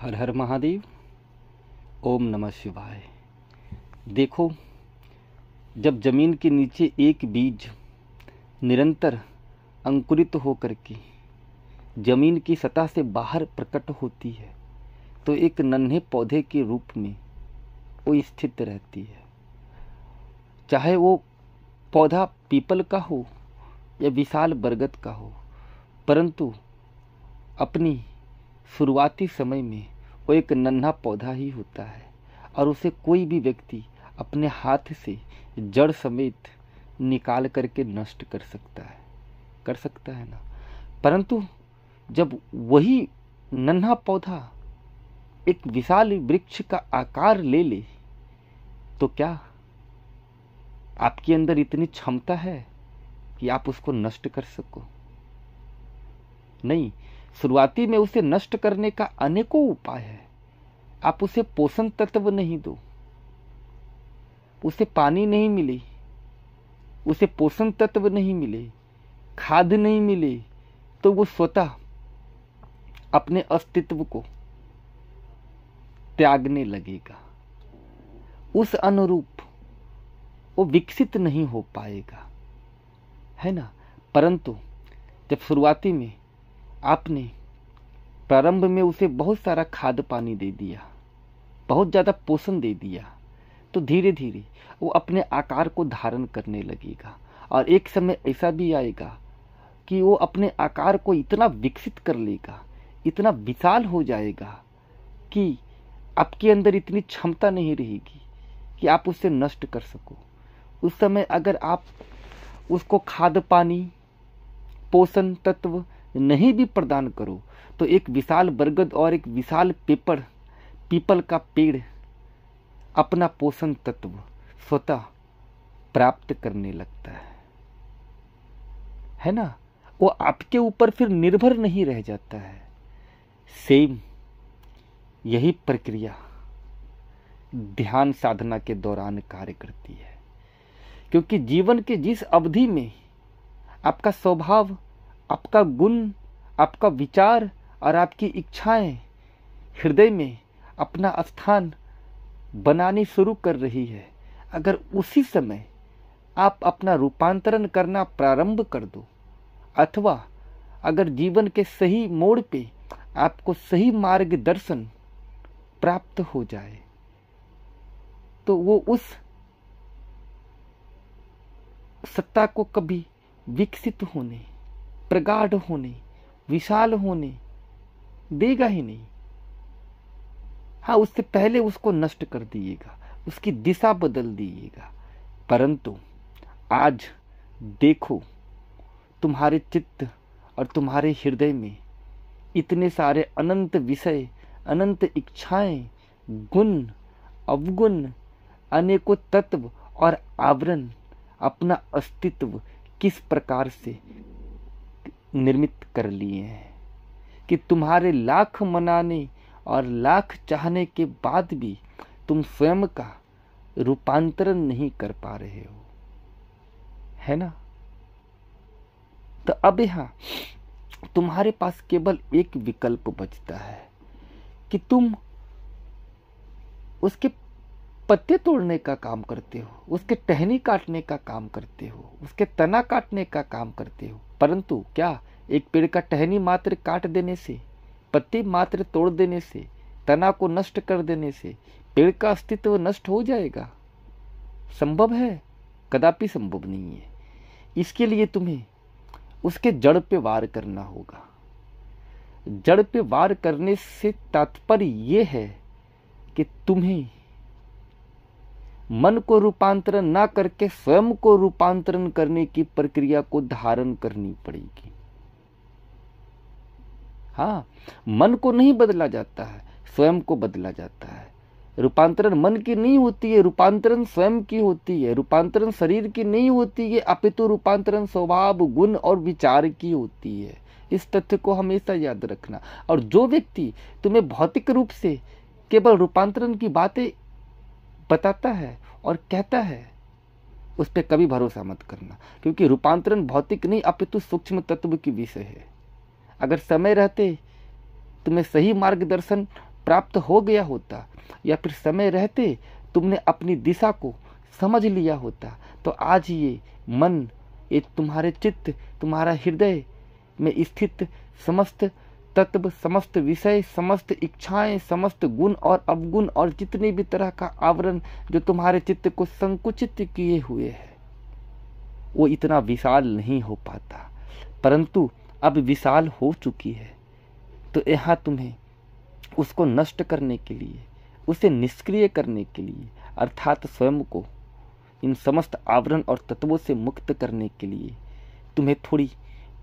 हर हर महादेव। ओम नमः शिवाय। देखो, जब जमीन के नीचे एक बीज निरंतर अंकुरित होकर के जमीन की सतह से बाहर प्रकट होती है तो एक नन्हे पौधे के रूप में वो स्थित रहती है। चाहे वो पौधा पीपल का हो या विशाल बरगद का हो, परंतु अपनी शुरुआती समय में वो एक नन्हा पौधा ही होता है और उसे कोई भी व्यक्ति अपने हाथ से जड़ समेत निकाल करके नष्ट कर सकता है ना। परंतु जब वही नन्हा पौधा एक विशाल वृक्ष का आकार ले ले तो क्या आपके अंदर इतनी क्षमता है कि आप उसको नष्ट कर सको? नहीं, शुरुआती में उसे नष्ट करने का अनेकों उपाय है। आप उसे पोषण तत्व नहीं दो, उसे पानी नहीं मिले, उसे पोषण तत्व नहीं मिले, खाद नहीं मिले, तो वो स्वतः अपने अस्तित्व को त्यागने लगेगा। उस अनुरूप वो विकसित नहीं हो पाएगा, है ना। परंतु जब शुरुआती में आपने प्रारंभ में उसे बहुत सारा खाद पानी दे दिया, बहुत ज़्यादा पोषण दे दिया, तो धीरे धीरे वो अपने आकार को धारण करने लगेगा और एक समय ऐसा भी आएगा कि वो अपने आकार को इतना विकसित कर लेगा, इतना विशाल हो जाएगा कि आपके अंदर इतनी क्षमता नहीं रहेगी कि आप उसे नष्ट कर सको। उस समय अगर आप उसको खाद पानी पोषण तत्व नहीं भी प्रदान करो तो एक विशाल बरगद और एक विशाल पीपल का पेड़ अपना पोषण तत्व स्वतः प्राप्त करने लगता है ना। वो आपके ऊपर फिर निर्भर नहीं रह जाता है। सेम यही प्रक्रिया ध्यान साधना के दौरान कार्य करती है, क्योंकि जीवन के जिस अवधि में आपका स्वभाव, आपका गुण, आपका विचार और आपकी इच्छाएं हृदय में अपना स्थान बनानी शुरू कर रही है, अगर उसी समय आप अपना रूपांतरण करना प्रारंभ कर दो, अथवा अगर जीवन के सही मोड़ पे आपको सही मार्गदर्शन प्राप्त हो जाए, तो वो उस सत्ता को कभी विकसित होने, प्रगाढ़ होने, विशाल होने देगा ही नहीं। हाँ, उससे पहले उसको नष्ट कर दिएगा, उसकी दिशा बदल दिएगा। परंतु आज देखो, तुम्हारे चित्त और तुम्हारे हृदय में इतने सारे अनंत विषय, अनंत इच्छाएं, गुण, अवगुण, अनेकों तत्व और आवरण अपना अस्तित्व किस प्रकार से निर्मित कर लिए हैं कि तुम्हारे लाख मनाने और लाख चाहने के बाद भी तुम स्वयं का रूपांतरण नहीं कर पा रहे हो, है ना। तो अब यहाँ तुम्हारे पास केवल एक विकल्प बचता है कि तुम उसके पत्ते तोड़ने का काम करते हो, उसके टहनी काटने का काम करते हो, उसके तना काटने का काम करते हो। परंतु क्या एक पेड़ का टहनी मात्र काट देने से, पत्ते मात्र तोड़ देने से, तना को नष्ट कर देने से पेड़ का अस्तित्व नष्ट हो जाएगा? संभव है? कदापि संभव नहीं है। इसके लिए तुम्हें उसके जड़ पे वार करना होगा। जड़ पे वार करने से तात्पर्य यह है कि तुम्हें मन को रूपांतरण ना करके स्वयं को रूपांतरण करने की प्रक्रिया को धारण करनी पड़ेगी। हाँ, मन को नहीं बदला जाता है, स्वयं को बदला जाता है। रूपांतरण मन की नहीं होती है, रूपांतरण स्वयं की होती है। रूपांतरण शरीर की नहीं होती है, अपितु रूपांतरण स्वभाव, गुण और विचार की होती है। इस तथ्य को हमेशा याद रखना। और जो व्यक्ति तुम्हें भौतिक रूप से केवल रूपांतरण की बातें बताता है और कहता है, उस पर कभी भरोसा मत करना, क्योंकि रूपांतरण भौतिक नहीं अपितु सूक्ष्म तत्व की विषय है। अगर समय रहते तुम्हें सही मार्गदर्शन प्राप्त हो गया होता, या फिर समय रहते तुमने अपनी दिशा को समझ लिया होता, तो आज ये मन, ये तुम्हारे चित्त, तुम्हारा हृदय में स्थित समस्त तत्व, समस्त विषय, समस्त इच्छाएं, समस्त गुण और अवगुण और जितने भी तरह का आवरण जो तुम्हारे चित्त को संकुचित किए हुए है, वो इतना विशाल नहीं हो पाता, परंतु अब विशाल हो चुकी है। तो यहाँ तुम्हें उसको नष्ट करने के लिए, उसे निष्क्रिय करने के लिए, अर्थात स्वयं को इन समस्त आवरण और तत्वों से मुक्त करने के लिए तुम्हें थोड़ी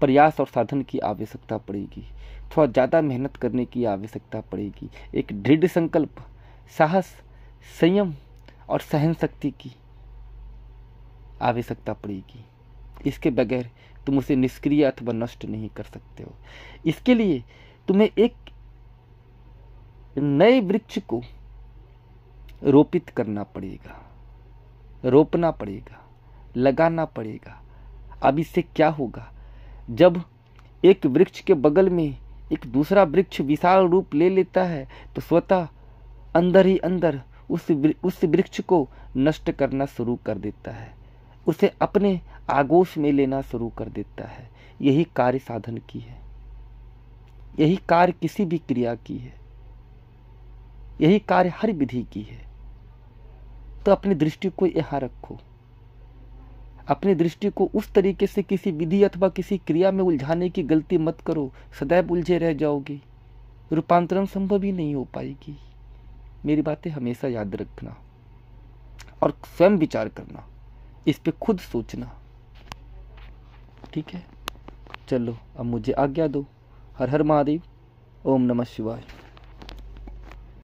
प्रयास और साधन की आवश्यकता पड़ेगी, थोड़ा ज़्यादा मेहनत करने की आवश्यकता पड़ेगी, एक दृढ़ संकल्प, साहस, संयम और सहन शक्ति की आवश्यकता पड़ेगी। इसके बगैर तुम उसे निष्क्रिय अथवा नष्ट नहीं कर सकते हो। इसके लिए तुम्हें एक नए वृक्ष को रोपित करना पड़ेगा, रोपना पड़ेगा, लगाना पड़ेगा। अब इससे क्या होगा, जब एक वृक्ष के बगल में एक दूसरा वृक्ष विशाल रूप ले लेता है, तो स्वतः अंदर ही अंदर उस वृक्ष को नष्ट करना शुरू कर देता है, उसे अपने आगोश में लेना शुरू कर देता है। यही कार्य साधन की है, यही कार्य किसी भी क्रिया की है, यही कार्य हर विधि की है। तो अपनी दृष्टि को यहाँ रखो, अपनी दृष्टि को उस तरीके से किसी विधि अथवा किसी क्रिया में उलझाने की गलती मत करो, सदैव उलझे रह जाओगे, रूपांतरण संभव ही नहीं हो पाएगी। मेरी बातें हमेशा याद रखना और स्वयं विचार करना, इस पे खुद सोचना, ठीक है। चलो अब मुझे आज्ञा दो। हर हर महादेव। ओम नमः शिवाय।